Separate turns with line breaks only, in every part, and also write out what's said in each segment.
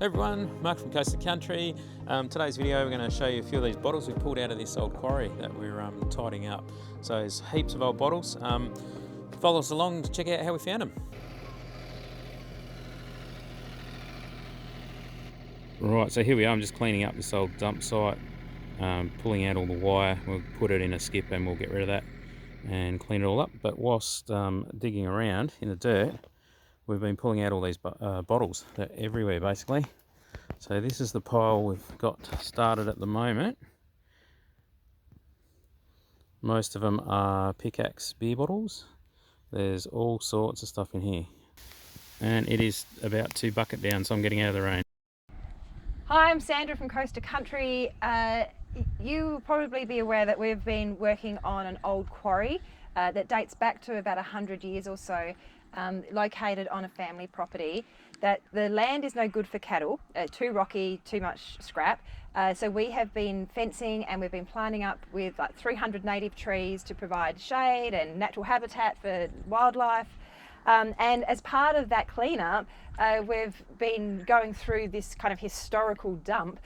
Hey everyone, Mark from Coast to Country. Today's video we're going to show you a few of these bottles we've pulled out of this old quarry that we're tidying up. So there's heaps of old bottles. Follow us along to check out how we found them. Right, so here we are. I'm just cleaning up this old dump site, pulling out all the wire. We'll put it in a skip and we'll get rid of that and clean it all up. But whilst digging around in the dirt, we've been pulling out all these bottles. They're everywhere basically. So this is the pile we've got started at the moment. Most of them are pickaxe beer bottles. There's all sorts of stuff in here. And it is about 2 bucket down, so I'm getting out of the rain.
Hi, I'm Sandra from Coast to Country. You will probably be aware that we've been working on an old quarry that dates back to about 100 years or so, located on a family property. That the land is no good for cattle, too rocky, too much scrap. So we have been fencing and we've been planting up with like 300 native trees to provide shade and natural habitat for wildlife. And as part of that cleanup, we've been going through this kind of historical dump.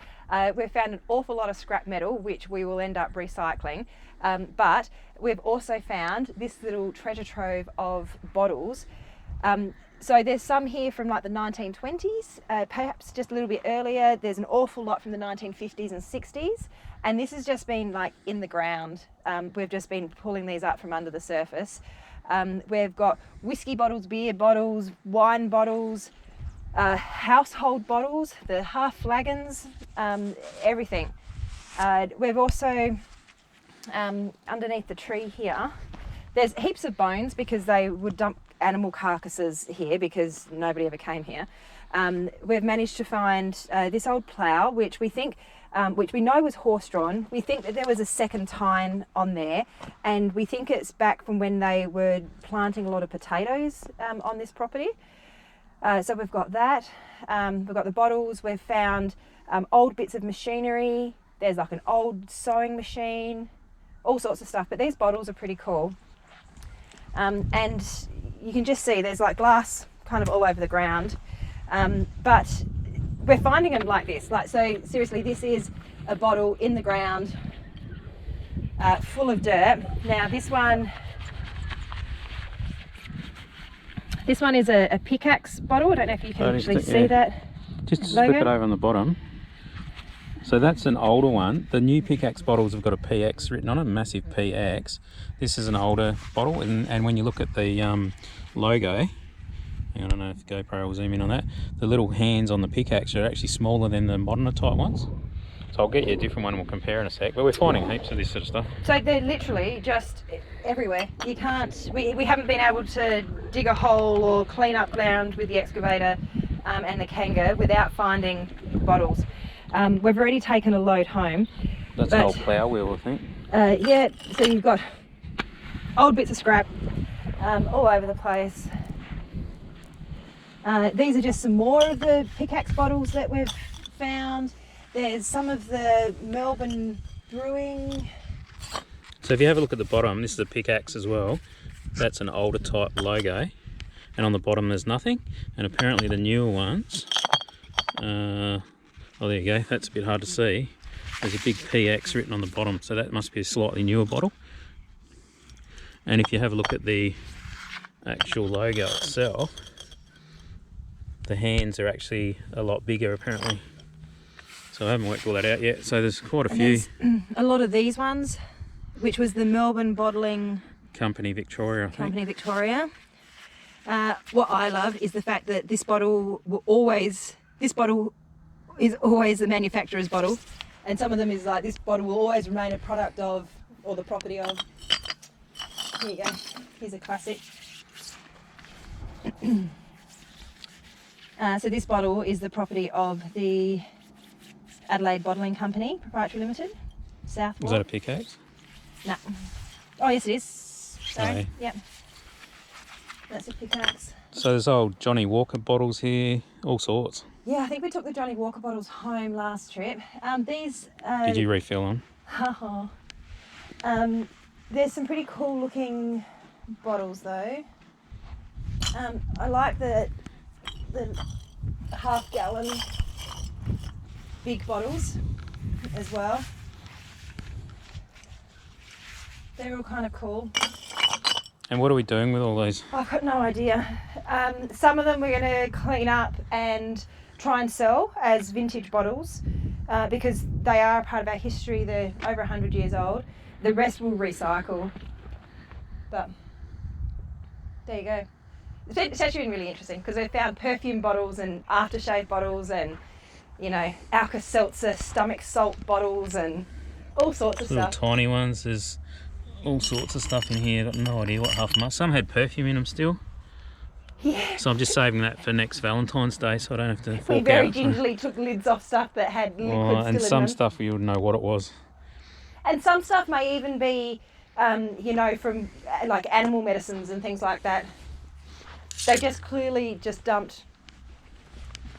We've found an awful lot of scrap metal, which we will end up recycling. But we've also found this little treasure trove of bottles. So there's some here from like the 1920s, perhaps just a little bit earlier. There's an awful lot from the 1950s and 60s. And this has just been like in the ground. We've just been pulling these up from under the surface. We've got whiskey bottles, beer bottles, wine bottles, household bottles, the half flagons, everything. We've also, underneath the tree here, there's heaps of bones because they would dump animal carcasses here because nobody ever came here. We've managed to find this old plough, which we think, which we know was horse-drawn. We think that there was a second tine on there, and we think it's back from when they were planting a lot of potatoes on this property. So we've got that. We've got the bottles. We've found old bits of machinery. There's like an old sewing machine, all sorts of stuff. But these bottles are pretty cool. And you can just see there's like glass kind of all over the ground. But we're finding them like this. Like, so seriously, this is a bottle in the ground, full of dirt. Now this one is a pickaxe bottle. I don't know if you can actually see that.
Just
logo.
flip it over on the bottom. So that's an older one. The new pickaxe bottles have got a PX written on it, massive PX. This is an older bottle, and when you look at the logo, I don't know if GoPro will zoom in on that, the little hands on the pickaxe are actually smaller than the moderner type ones. So I'll get you a different one and we'll compare in a sec, but we're finding heaps of this sort of stuff.
So they're literally just everywhere. You can't, we haven't been able to dig a hole or clean up ground with the excavator and the Kanga without finding bottles. We've already taken a load home.
That's an old plough wheel, I think.
Yeah, so you've got old bits of scrap all over the place. These are just some more of the pickaxe bottles that we've found. There's some of the Melbourne brewing.
So if you have a look at the bottom, this is a pickaxe as well. That's an older type logo. And on the bottom there's nothing. And apparently the newer ones, oh, there you go, that's a bit hard to see. There's a big PX written on the bottom, so that must be a slightly newer bottle. And if you have a look at the actual logo itself, the hands are actually a lot bigger apparently. So I haven't worked all that out yet, so there's quite a few.
A lot of these ones, which was the Melbourne Bottling
Company Victoria, I think.
Company Victoria. What I love is the fact that this bottle is always the manufacturer's bottle, and some of them is like, this bottle will always remain a product of, or the property of. Here you go, here's a classic. So this bottle is the property of the Adelaide Bottling Company Proprietary Limited, South.
Was that a pickaxe?
No. Oh yes it is, sorry.
Aye.
Yep, that's a pickaxe.
So there's old Johnny Walker bottles here, all sorts.
Yeah, I think we took the Johnny Walker bottles home last trip. These...
Did you refill them?
There's some pretty cool looking bottles though. I like the half gallon big bottles as well. They're all kind of cool.
And what are we doing with all these?
I've got no idea. Some of them we're going to clean up and try and sell as vintage bottles because they are a part of our history. They're over 100 years old. The rest will recycle. But there you go. It's actually been really interesting because we found perfume bottles and aftershave bottles and, you know, Alka-Seltzer stomach salt bottles and all sorts of
Little
stuff.
tiny ones. There's all sorts of stuff in here. Got no idea what half of them are. Some had perfume in them still.
Yeah.
So I'm just saving that for next Valentine's Day so I don't have to fork
We very
out.
gingerly took lids off stuff that had liquid still
And
in
some
them.
stuff you would know what it was.
And some stuff may even be, you know, from like animal medicines and things like that. They just clearly just dumped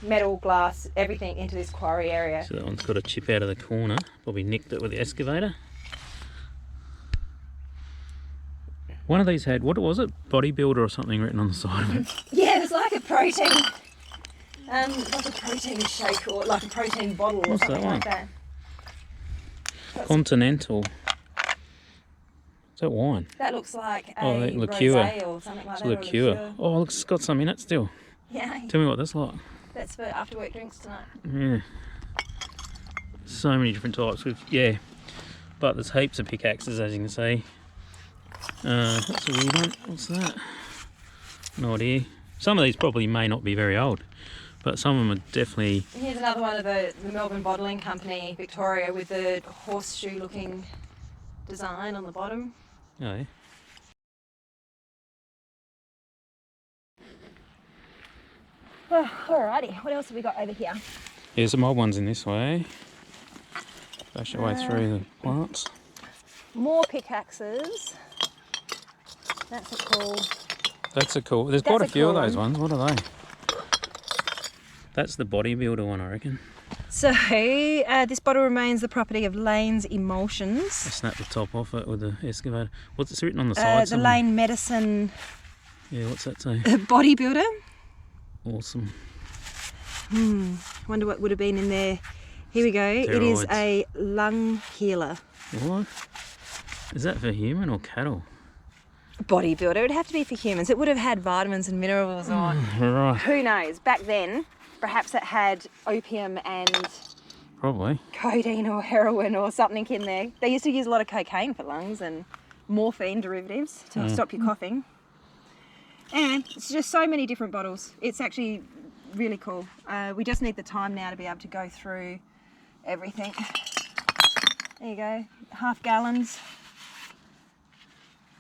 metal, glass, everything into this quarry area.
So that one's got a chip out of the corner. Probably nicked it with the excavator. One of these had, what was it? Bodybuilder or something written on the side of it.
Yeah, it's like a protein, like a protein shake or like a protein bottle or
What's that
something
one?
like that.
Continental. Is that wine?
That looks like a
Oh, liqueur.
rosé or something like
It's
that.
a
or
liqueur. Oh, look, it's got some in it still.
Yeah,
Tell me what that's like.
that's for after work drinks tonight.
Yeah. So many different types. Yeah. But there's heaps of pickaxes, as you can see. That's a weird one. What's that? No idea. Some of these probably may not be very old, but some of them are definitely...
And here's another one of the Melbourne Bottling Company, Victoria, with the horseshoe looking design on the bottom.
Oh, yeah.
Oh, alrighty, what else have we got over here?
There's some old ones in this way. Bash your way through the plants.
More pickaxes. That's a cool...
That's a cool... There's quite a
That's a
few of
cool
those
one.
ones. What are they? That's the bodybuilder one, I reckon.
So, this bottle remains the property of Lane's
I
Emulsions.
snapped the top off it with the excavator. What's it written on the side?
The
somewhere?
Lane Medicine
Yeah, what's that say?
Bodybuilder.
Awesome.
Wonder what would have been in there. Here we go. It is
Steroids.
a lung healer.
What? Is that for human or cattle?
Bodybuilder. It would have to be for humans. It would have had vitamins and minerals on.
Right.
Who knows? Back then, perhaps it had opium and
Probably.
codeine or heroin or something in there. They used to use a lot of cocaine for lungs and morphine derivatives to stop you coughing. And it's just so many different bottles. It's actually really cool. We just need the time now to be able to go through everything. There you go. Half gallons.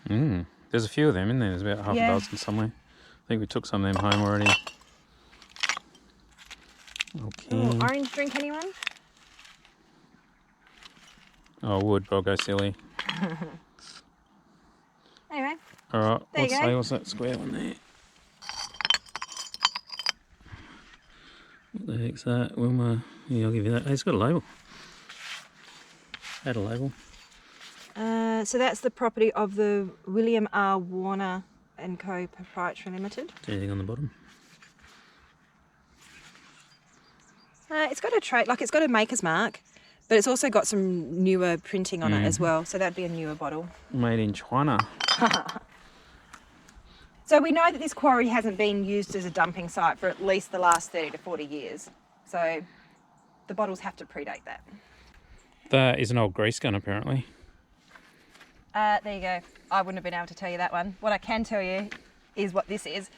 There's a few of them in there. There's about half
Yeah.
a dozen somewhere. I think we took some of them home already. Okay.
Ooh, orange drink, anyone?
Oh, I would, but I'll go silly.
Anyway,
Alright,
There you go.
what's that square one there? What the heck's that? Wilma, yeah, I'll give you that. Hey, it's got a label. Add a label.
so that's the property of the William R. Warner and Co. Proprietary Limited.
Anything on the bottom?
It's got a trait, like it's got a maker's mark, but it's also got some newer printing on it as well. So that'd be a newer bottle.
Made in China.
So we know that this quarry hasn't been used as a dumping site for at least the last 30 to 40 years. So the bottles have to predate that.
That is an old grease gun, apparently.
There you go. I wouldn't have been able to tell you that one. What I can tell you is what this is.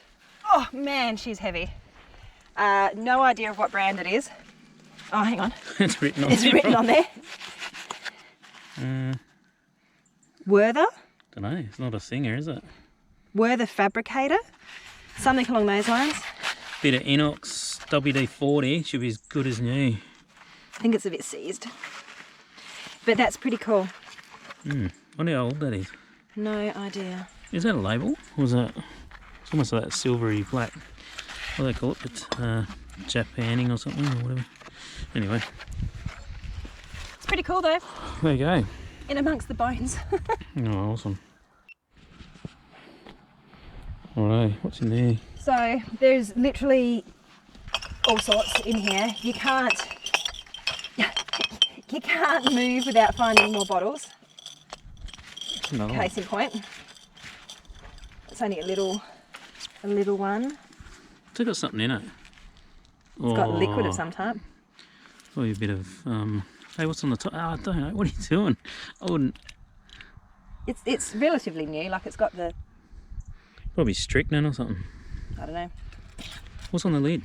Oh man, she's heavy. No idea of what brand it is. Oh, hang on.
It's written on
It's written on there. Werther?
Don't know. It's not a singer, is it?
Werther Fabricator? Something along those lines.
Bit of inox WD-40 should be as good as new.
I think it's a bit seized. But that's pretty cool.
Wonder how old that is.
No idea.
Is that a label? Or is that? It's almost like that silvery black. What do they call it? It's Japanning or something or whatever. Anyway,
It's pretty cool though.
there you go.
In amongst the bones.
Oh, awesome. Alright, what's in there?
So there's literally all sorts in here. You can't you can't move without finding more bottles.
Another one.
Case in point. It's only a little one.
It's got something in it.
It's got liquid of some type.
Probably a bit of, hey, what's on the top? Oh, I don't know. What are you doing? I wouldn't.
It's relatively new, like it's got the,
Probably strychnine or something.
I don't know,
What's on the lid?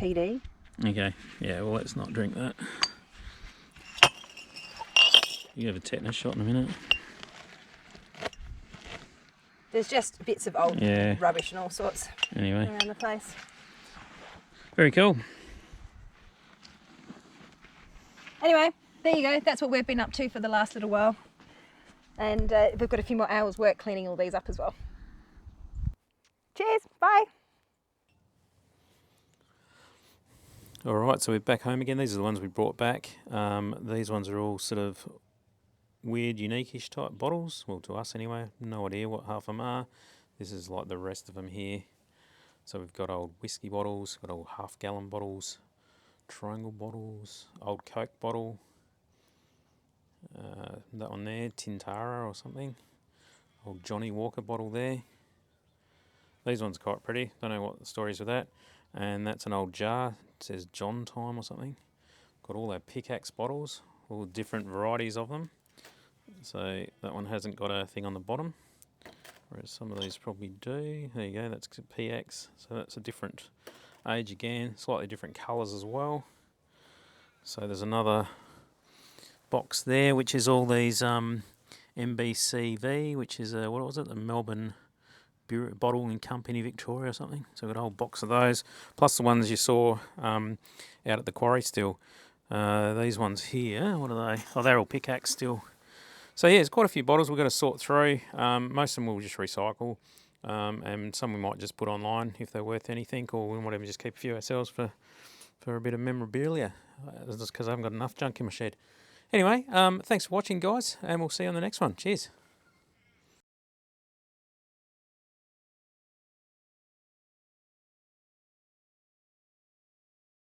PD.
Okay, yeah, well, let's not drink that. You have a tetanus shot in a minute.
There's just bits of old rubbish and all sorts
Anyway,
around the place.
very cool.
Anyway, there you go. That's what we've been up to for the last little while. And we've got a few more hours work cleaning all these up as well. Cheers, bye.
All right, so we're back home again. These are the ones we brought back. These ones are all sort of weird, unique-ish type bottles. Well, to us anyway. No idea what half of them are. This is like the rest of them here. So we've got old whiskey bottles, got old half-gallon bottles, triangle bottles, old Coke bottle. That one there, Tintara or something. Old Johnny Walker bottle there. These ones are quite pretty. Don't know what the story is with that. And that's an old jar. It says John Time or something. Got all our pickaxe bottles, all different varieties of them. So that one hasn't got a thing on the bottom, whereas some of these probably do. There you go, that's PX. So that's a different age again, slightly different colours as well. So there's another box there, which is all these MBCV, which is what was it, the Melbourne Bottling Company Victoria or something. So we've got a whole box of those, plus the ones you saw out at the quarry still. These ones here, what are they? Oh, they're all pickaxe still. So yeah, there's quite a few bottles we've got to sort through. Most of them we'll just recycle, and some we might just put online if they're worth anything, or we might even just keep a few ourselves for a bit of memorabilia, just because I haven't got enough junk in my shed. Anyway, thanks for watching, guys, and we'll see you on the next one. Cheers.